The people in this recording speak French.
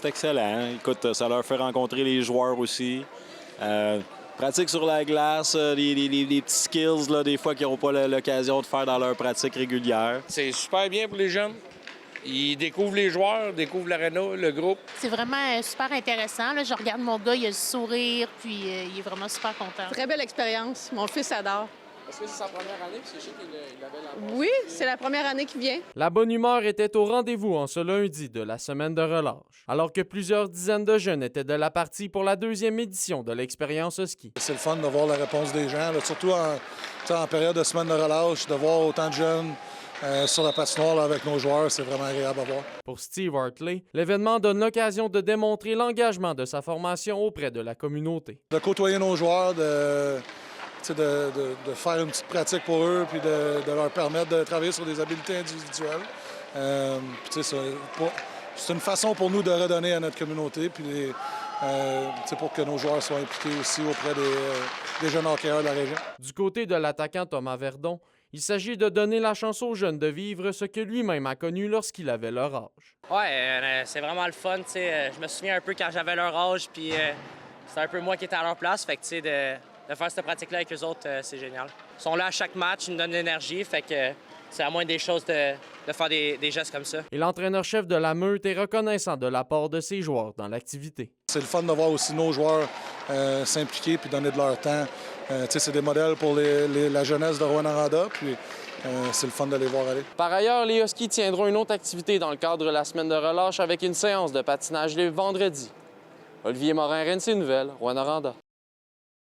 c'est excellent. Hein. Écoute, ça leur fait rencontrer les joueurs aussi. Pratique sur la glace, les petits skills, là, des fois qu'ils n'auront pas l'occasion de faire dans leur pratique régulière. C'est super bien pour les jeunes. Ils découvrent les joueurs, découvrent l'aréna, le groupe. C'est vraiment super intéressant. Là, je regarde mon gars, il a le sourire, puis il est vraiment super content. Très belle expérience. Mon fils adore. Est-ce que c'est sa première année? Je sais qu'il avait la... Oui, c'est la première année qui vient. La bonne humeur était au rendez-vous en ce lundi de la semaine de relâche, alors que plusieurs dizaines de jeunes étaient de la partie pour la deuxième édition de l'expérience ski. C'est le fun de voir la réponse des gens, là, surtout en période de semaine de relâche, de voir autant de jeunes sur la patinoire là, avec nos joueurs, c'est vraiment agréable à voir. Pour Steve Hartley, l'événement donne l'occasion de démontrer l'engagement de sa formation auprès de la communauté. De côtoyer nos joueurs, de faire une petite pratique pour eux, puis de leur permettre de travailler sur des habiletés individuelles. C'est une façon pour nous de redonner à notre communauté, puis pour que nos joueurs soient impliqués aussi auprès des jeunes hockeyeurs de la région. Du côté de l'attaquant Thomas Verdon, il s'agit de donner la chance aux jeunes de vivre ce que lui-même a connu lorsqu'il avait leur âge. Ouais, c'est vraiment le fun. Je me souviens un peu quand j'avais leur âge, puis c'est un peu moi qui étais à leur place. Fait que, de faire cette pratique-là avec eux autres, c'est génial. Ils sont là à chaque match, ils nous donnent de l'énergie, fait que c'est à moins des choses de faire des gestes comme ça. Et l'entraîneur-chef de la Meute est reconnaissant de l'apport de ses joueurs dans l'activité. C'est le fun de voir aussi nos joueurs s'impliquer puis donner de leur temps. C'est des modèles pour la jeunesse de Rouyn-Noranda, puis c'est le fun de les voir aller. Par ailleurs, les Huskies tiendront une autre activité dans le cadre de la semaine de relâche avec une séance de patinage le vendredi. Olivier Morin, RNC Nouvelles, Rouyn-Noranda.